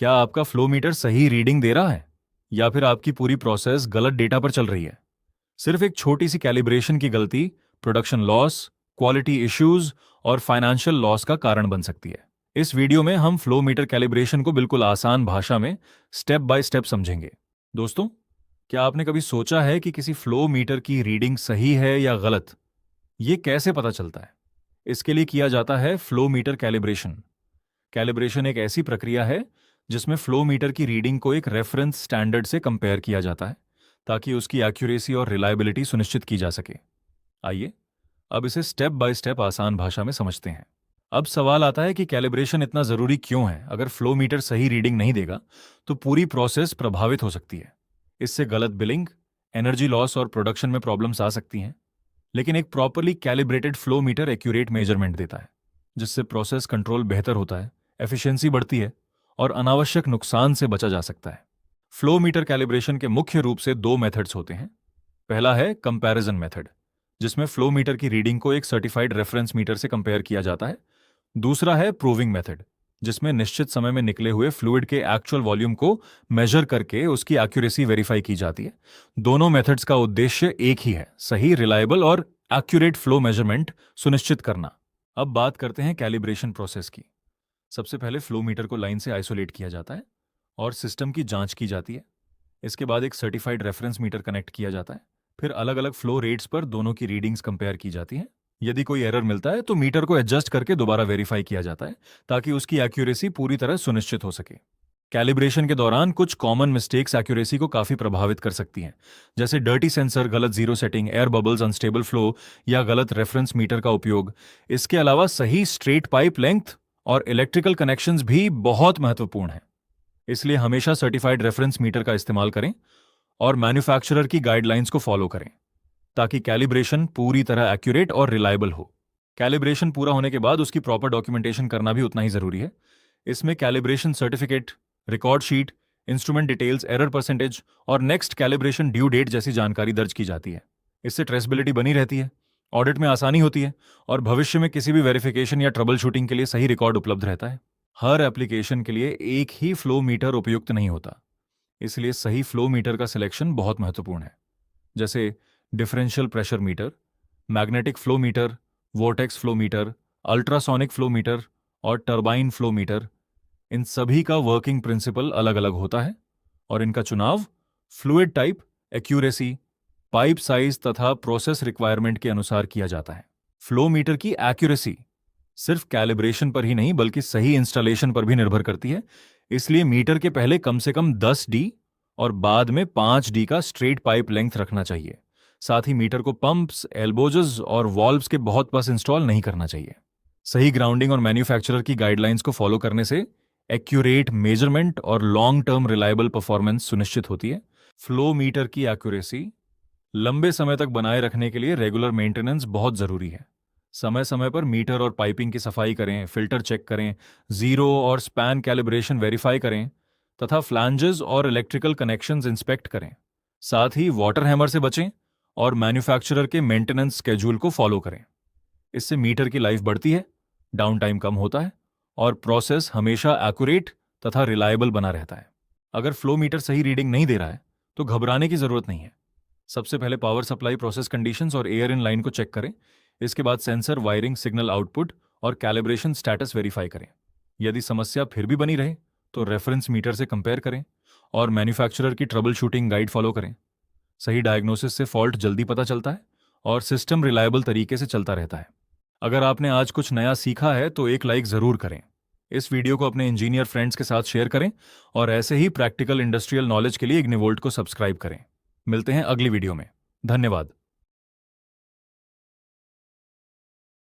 क्या आपका flow meter सही रीडिंग दे रहा है या फिर आपकी पूरी प्रोसेस गलत डेटा पर चल रही है? सिर्फ एक छोटी सी कैलिब्रेशन की गलती प्रोडक्शन लॉस, क्वालिटी इश्यूज और फाइनेंशियल लॉस का कारण बन सकती है। इस वीडियो में हम फ्लो मीटर कैलिब्रेशन को बिल्कुल आसान भाषा में स्टेप बाय स्टेप समझेंगे। दोस्तों, क्या आपने कभी सोचा है कि किसी फ्लो मीटर की रीडिंग सही है या गलत? ये कैसे पता चलता है? इसके लिए किया जाता है फ्लो मीटर कैलिब्रेशन। कैलिब्रेशन एक ऐसी प्रक्रिया है जिसमें फ्लो मीटर की रीडिंग को एक रेफरेंस स्टैंडर्ड से कंपेयर किया जाता है ताकि उसकी एक्यूरेसी और रिलायबिलिटी सुनिश्चित की जा सके। आइए अब इसे स्टेप बाय स्टेप आसान भाषा में समझते हैं। अब सवाल आता है कि कैलिब्रेशन इतना जरूरी क्यों है? अगर फ्लो मीटर सही रीडिंग नहीं देगा तो पूरी प्रोसेस प्रभावित हो सकती है। इससे गलत बिलिंग, एनर्जी लॉस और प्रोडक्शन में प्रॉब्लम्स आ सकती हैं। लेकिन एक properly calibrated flow meter accurate measurement देता है, जिससे प्रोसेस कंट्रोल बेहतर होता है, एफिशिएंसी बढ़ती है और अनावश्यक नुकसान से बचा जा सकता है। फ्लो मीटर कैलिब्रेशन के मुख्य रूप से दो मेथड्स होते हैं। पहला है कंपैरिजन मेथड, जिसमें फ्लो मीटर की रीडिंग को एक सर्टिफाइड रेफरेंस मीटर से कंपेयर किया जाता है। दूसरा है प्रूविंग मेथड, जिसमें निश्चित समय में निकले हुए फ्लूइड के एक्चुअल वॉल्यूम को मेजर करके उसकी एक्यूरेसी वेरीफाई की जाती है। दोनों मेथड्स का उद्देश्य एक ही है, सही, रिलायबल और एक्यूरेट फ्लो मेजरमेंट सुनिश्चित करना। अब बात करते हैं कैलिब्रेशन प्रोसेस की। सबसे पहले फ्लो मीटर को लाइन से आइसोलेट किया जाता है और सिस्टम की जांच की जाती है। इसके बाद एक सर्टिफाइड रेफरेंस मीटर कनेक्ट किया जाता है। फिर अलग अलग फ्लो रेट्स पर दोनों की रीडिंग्स कंपेयर की जाती हैं। यदि कोई एरर मिलता है तो मीटर को एडजस्ट करके दोबारा वेरीफाई किया जाता है ताकि उसकी एक्यूरेसी पूरी तरह सुनिश्चित हो सके। कैलिब्रेशन के दौरान कुछ कॉमन मिस्टेक्स एक्यूरेसी को काफी प्रभावित कर सकती हैं, जैसे डर्टी सेंसर, गलत zero setting, air bubbles, unstable flow या गलत रेफरेंस मीटर का उपयोग। इसके अलावा सही स्ट्रेट पाइप लेंथ और इलेक्ट्रिकल कनेक्शंस भी बहुत महत्वपूर्ण हैं। इसलिए हमेशा सर्टिफाइड रेफरेंस मीटर का इस्तेमाल करें और मैन्युफैक्चरर की गाइडलाइंस को फॉलो करें ताकि कैलिब्रेशन पूरी तरह एक्यूरेट और रिलायबल हो। कैलिब्रेशन पूरा होने के बाद उसकी प्रॉपर डॉक्यूमेंटेशन करना भी उतना ही जरूरी है। इसमें calibration certificate, record sheet, instrument details, error percentage और नेक्स्ट कैलिब्रेशन ड्यू डेट जैसी जानकारी दर्ज की जाती है। इससे ट्रेसेबिलिटी बनी रहती है, ऑडिट में आसानी होती है और भविष्य में किसी भी वेरिफिकेशन या ट्रबल शूटिंग के लिए सही रिकॉर्ड उपलब्ध रहता है। हर एप्लीकेशन के लिए एक ही फ्लो मीटर उपयुक्त नहीं होता, इसलिए सही फ्लो मीटर का सिलेक्शन बहुत महत्वपूर्ण है। जैसे differential pressure meter, magnetic flow meter, vortex flow meter, ultrasonic flow meter और टरबाइन फ्लो मीटर। इन सभी का वर्किंग प्रिंसिपल अलग अलग होता है और इनका चुनाव fluid type, accuracy, pipe size तथा प्रोसेस रिक्वायरमेंट के अनुसार किया जाता है। फ्लो मीटर की एक्यूरेसी सिर्फ कैलिब्रेशन पर ही नहीं बल्कि सही इंस्टॉलेशन पर भी निर्भर करती है। इसलिए मीटर के पहले कम से कम 10 डी और बाद में 5 डी का स्ट्रेट पाइप लेंथ रखना चाहिए। साथ ही मीटर को पंप्स, एल्बोजेस और वॉल्व्स के बहुत पास इंस्टॉल नहीं करना चाहिए। सही ग्राउंडिंग और मैन्युफैक्चरर की गाइडलाइंस को फॉलो करने से एक्यूरेट मेजरमेंट और लॉन्ग टर्म रिलायबल परफॉर्मेंस सुनिश्चित होती है। फ्लो मीटर की एक्यूरेसी लंबे समय तक बनाए रखने के लिए रेगुलर मेंटेनेंस बहुत जरूरी है। समय समय पर मीटर और पाइपिंग की सफाई करें, फिल्टर चेक करें, जीरो और स्पैन कैलिब्रेशन वेरीफाई करें तथा फ्लैंजेस और इलेक्ट्रिकल कनेक्शंस इंस्पेक्ट करें। साथ ही वाटर हैमर से बचें और मैन्युफैक्चरर के मेंटेनेंस स्केड्यूल को फॉलो करें। इससे मीटर की लाइफ बढ़ती है, डाउन टाइम कम होता है और प्रोसेस हमेशा एक्यूरेट तथा रिलायबल बना रहता है। अगर फ्लो मीटर सही रीडिंग नहीं दे रहा है तो घबराने की जरूरत नहीं है। सबसे पहले पावर सप्लाई, प्रोसेस कंडीशंस और एयर इन लाइन को चेक करें। इसके बाद सेंसर, वायरिंग, सिग्नल आउटपुट और कैलिब्रेशन स्टेटस वेरीफाई करें। यदि समस्या फिर भी बनी रहे तो रेफरेंस मीटर से कंपेयर करें और मैन्युफैक्चरर की ट्रबल शूटिंग गाइड फॉलो करें। सही डायग्नोसिस से फॉल्ट जल्दी पता चलता है और सिस्टम रिलायबल तरीके से चलता रहता है। अगर आपने आज कुछ नया सीखा है तो एक लाइक जरूर करें। इस वीडियो को अपने इंजीनियर फ्रेंड्स के साथ शेयर करें और ऐसे ही प्रैक्टिकल इंडस्ट्रियल नॉलेज के लिए इग्निवोल्ट को सब्सक्राइब करें। मिलते हैं अगली वीडियो में। धन्यवाद।